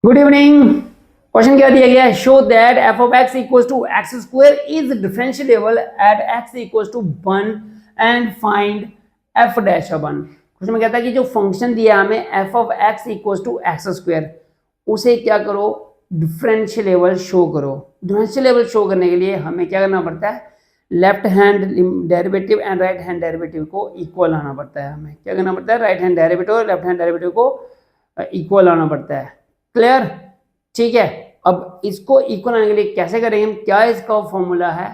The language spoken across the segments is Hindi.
Good evening. क्वेश्चन क्या दिया गया है? Show that F of X equals to X square is differentiable at X equals to 1 and find F dash of 1। Question में कहता है कि जो फंक्शन दिया हमें F of X equals to X square, उसे क्या करो, डिफरेंशिएबल शो करो। डिफरेंशिएबल शो करने के लिए हमें क्या करना पड़ता है? Left hand derivative and right hand derivative को इक्वल आना पड़ता है। हमें क्या करना पड़ता है? राइट हैंड डेरिवेटिव और लेफ्ट हैंड डेरिवेटिव को इक्वल आना पड़ता है। क्लियर? ठीक है। अब इसको इक्वल आने के लिए कैसे करेंगे हम? क्या इसका फॉर्मूला है?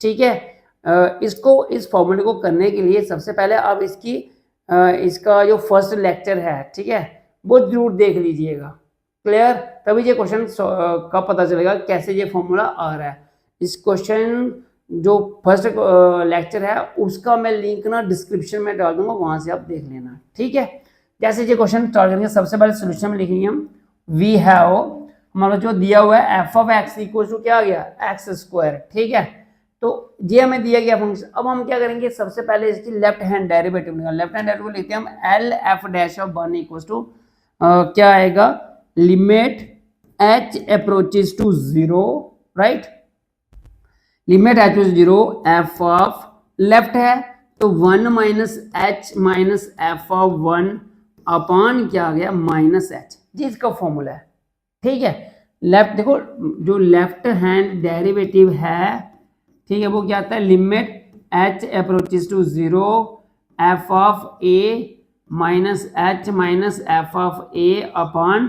ठीक है। इसको इस फॉर्मूले को करने के लिए सबसे पहले आप इसका जो फर्स्ट लेक्चर है, ठीक है, वो जरूर देख लीजिएगा। क्लियर? तभी ये क्वेश्चन का पता चलेगा कैसे ये फॉर्मूला आ रहा है। इस क्वेश्चन जो फर्स्ट लेक्चर है उसका मैं लिंक ना डिस्क्रिप्शन में डाल दूंगा, वहां से आप देख लेना। ठीक है। जैसे ये क्वेश्चन स्टार्ट करेंगे, सबसे पहले सोल्यूशन में लिखेंगे हम वी हैव, हमारा जो दिया हुआ है F of X equal to क्या आ गया? X square. ठीक है। तो ये हमें दिया गया फंक्शन। अब हम क्या करेंगे? सबसे पहले इसकी लेफ्ट हैंड डेरिवेटिव निकाल। लेफ्ट हैंड डेरिवेटिव लिखते हैं हम L F dash of 1 equal to क्या आएगा? Limit H approaches to 0, right? Limit H to 0 F of left है तो 1 minus H minus F of 1 upon क्या आ गया? Minus H. जी इसका फॉर्मूला है। ठीक है। लेफ्ट देखो, जो लेफ्ट हैंड डेरिवेटिव है, ठीक है, वो क्या आता है? Limit H approaches to 0 F of a minus H minus F of a upon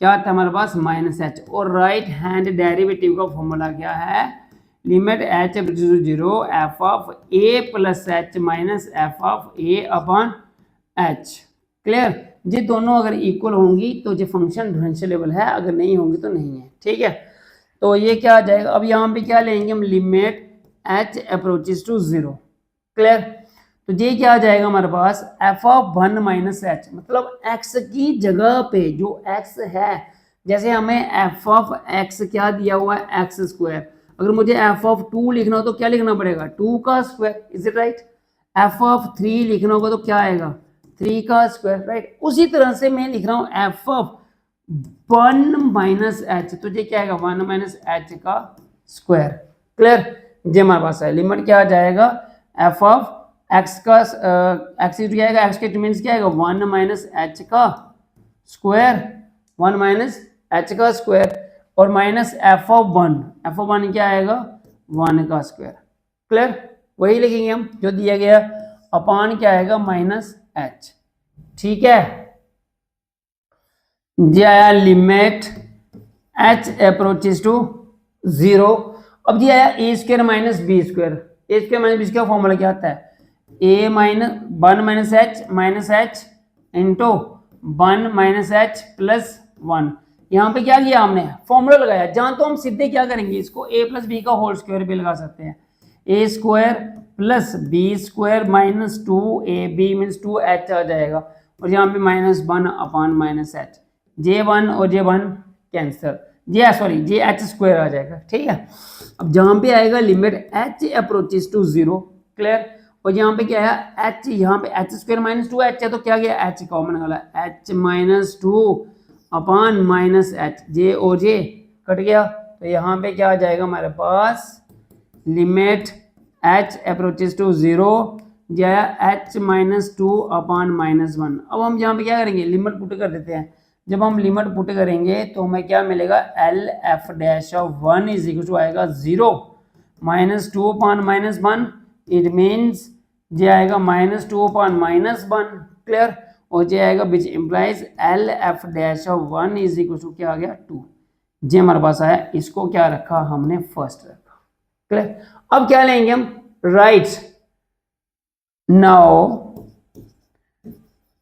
क्या आता है हमारे पास? Minus h. और राइट हैंड डेरिवेटिव का फॉर्मूला क्या है? Limit H approaches to 0 F of A plus H minus F of a upon h. Clear? ये दोनों अगर इक्वल होंगी तो ये फंक्शन डिफरेंशिएबल है, अगर नहीं होंगी तो नहीं है। ठीक है। तो ये क्या आ जाएगा? अब यहाँ पे क्या लेंगे हम? Limit h approaches to 0। Clear? तो ये क्या आ जाएगा हमारे पास? f ऑफ 1 माइनस एच, मतलब x की जगह पे जो x है, जैसे हमें f ऑफ x क्या दिया हुआ है? X square. अगर मुझे f ऑफ 2 लिखना हो तो क्या लिखना पड़ेगा? 2 का square. Is it right? f of 3 लिखना होगा तो क्या आएगा? 3 का स्क्वायर, राइट? उसी तरह से मैं लिख रहा हूं एफ ऑफ 1 माइनस एच, तो ये क्या आएगा? 1 माइनस एच का स्क्वायर। क्लियर? ये हमारे पास है। लिमिट क्या आ जाएगा? एफ ऑफ एक्स का एक्स क्या आएगा? एक्स के मीन्स क्या आएगा? 1 माइनस एच का स्क्वायर, 1 माइनस एच का स्क्वायर, और minus F of 1, F of 1 क्या आएगा? 1 का स्क्वायर। क्लियर? वही लिखेंगे हम जो दिया गया, अपॉन क्या आएगा? Minus H. ठीक है। ये आया लिमिट एच अप्रोचेस टू 0। अब ये आया a square minus b square. A square minus b square formula क्या आता है? A minus 1 minus h into 1 minus h plus 1। यहाँ पे क्या किया हमने? फॉर्मूला लगाया। जहां तो हम सीधे क्या करेंगे? इसको ए प्लस बी का होल स्क्वायर भी लगा सकते हैं। A square plus b square minus 2ab means 2h आ जाएगा, और यहाँ पे minus 1 upon minus H. j1 और j1 cancel, j h square आ जाएगा। ठीक है। अब जहाँ पे आएगा limit h approaches to 0। Clear? और यहाँ पे क्या है? h, यहाँ पे एच स्क्वायर माइनस 2h है तो क्या गया? h कॉमन निकाला, h minus 2 upon minus h. J और जे कट गया, तो यहाँ पे क्या आ जाएगा हमारे पास? लिमिट h अप्रोचेस टू 0 जाया h माइनस 2 अपॉन माइनस 1। अब हम यहाँ पे क्या करेंगे? लिमिट पुट कर देते हैं। जब हम लिमिट पुट करेंगे तो हमें क्या मिलेगा? L F dash of 1 is equal to आएगा 0 minus 2 upon minus 1। It means ये आएगा माइनस 2 अपॉन माइनस 1। क्लियर? और ये आएगा which implies L F dash of 1 is equal to क्या आ गया? 2। ये हमारे पास आया। इसको क्या रखा हमने? फर्स्ट रखा। क्लियर? अब क्या लेंगे हम? Right now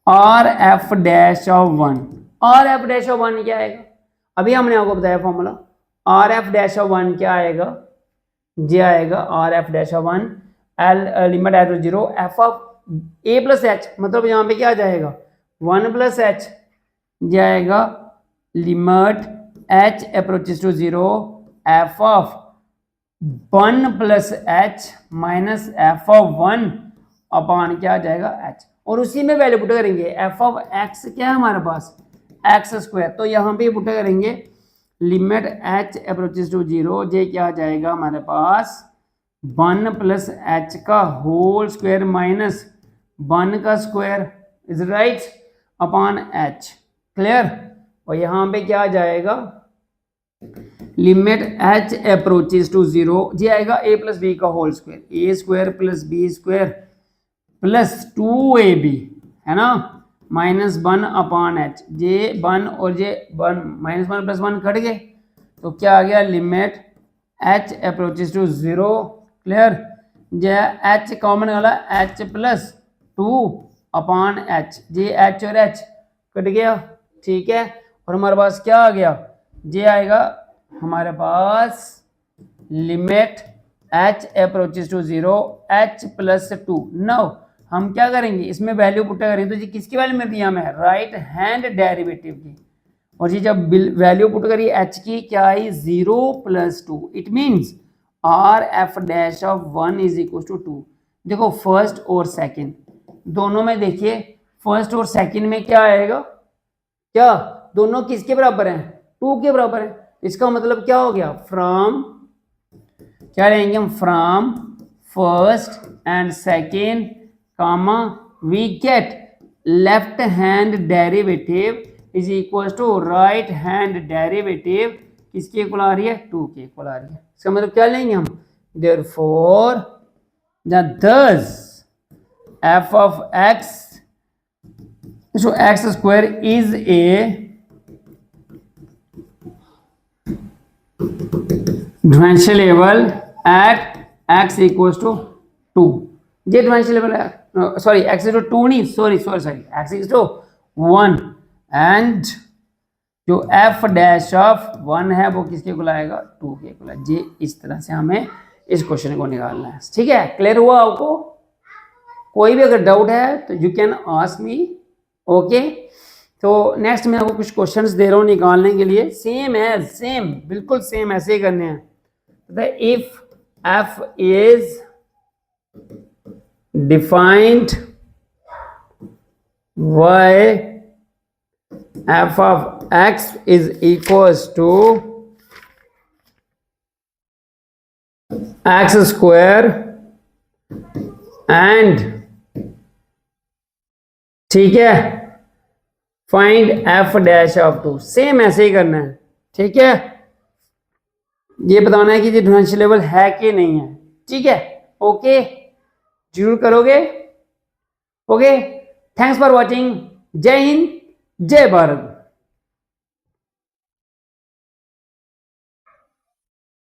R F dash of 1। R F dash of 1 क्या आएगा? अभी हमने आपको बताया formula. R F dash of 1 क्या आएगा? ये आएगा R F dash of 1 L limit at 0 F of A plus H, मतलब यहाँ पे क्या आ जाएगा? 1 प्लस एच जाएगा limit H approaches to 0 F of 1 plus H minus F of 1 upon क्या आ जाएगा? एच। और उसी में वैल्यू पुट करेंगे। एफ ऑफ एक्स क्या है हमारे पास? एक्स स्क्वायर, तो यहाँ पे पुट करेंगे लिमिट एच अप्रोचेस टू 0, ये क्या आ जाएगा हमारे पास 1 प्लस एच का होल स्क्वायर माइनस 1 का square is right upon h, clear. और यहाँ पे क्या आ जाएगा लिमिट एच अप्रोचेस टू 0, ये आएगा ए प्लस बी का whole square, a square plus b square plus 2ab है ना माइनस 1 अपॉन एच, जे 1 और जे 1 माइनस 1 प्लस 1 कट गए, तो क्या आ गया limit H approaches to 0, clear. J h common वाला h plus 2 upon h, j h और एच कट गया, ठीक है। और हमारे पास क्या आ गया, जे आएगा हमारे पास limit H approaches to 0 h plus 2। Now हम क्या करेंगे इसमें वैल्यू पुट करेंगे, तो जी किसकी वैल्यू मिल रही है हमें राइट हैंड डेरिवेटिव की, और जी जब वैल्यू पुट करिए एच की क्या आई 0 plus 2, it means R F dash of 1 is equal to 2। देखो फर्स्ट और सेकंड दोनों में देखिए, फर्स्ट और सेकंड में क्या आएगा, क्या दोनों किसके बराबर हैं 2 के बराबर है, इसका मतलब क्या हो गया फ्रॉम, क्या लेंगे हम from first and second comma we get left hand derivative is equal to right hand derivative किसके इक्वल आ रही है 2 के इक्वल आ रही है। इसका मतलब क्या लेंगे हम therefore thus f of x, so x square is a differentiable at x equals to 2, ये differentiable है सॉरी x is to 2 नहीं sorry x is to 1 and जो f डैश ऑफ 1 है वो किसके इक्वल आएगा 2 के इक्वल। ये इस तरह से हमें इस क्वेश्चन को निकालना है, ठीक है। क्लियर हुआ आपको, कोई भी अगर डाउट है तो you can ask me, okay. तो नेक्स्ट मैं आपको कुछ क्वेश्चंस दे रहा हूँ निकालने के लिए, सेम है सेम बिल्कुल सेम ऐसे ही करने हैं। If f is defined by f of x is equals to x square and ठीक है find f dash of 2, same ऐसे ही करना है, ठीक है। ये बताना है कि ये डिफरेंशिएबल है कि नहीं है, ठीक है, ओके जरूर करोगे, ओके। थैंक्स फॉर वॉचिंग, जय हिंद जय भारत।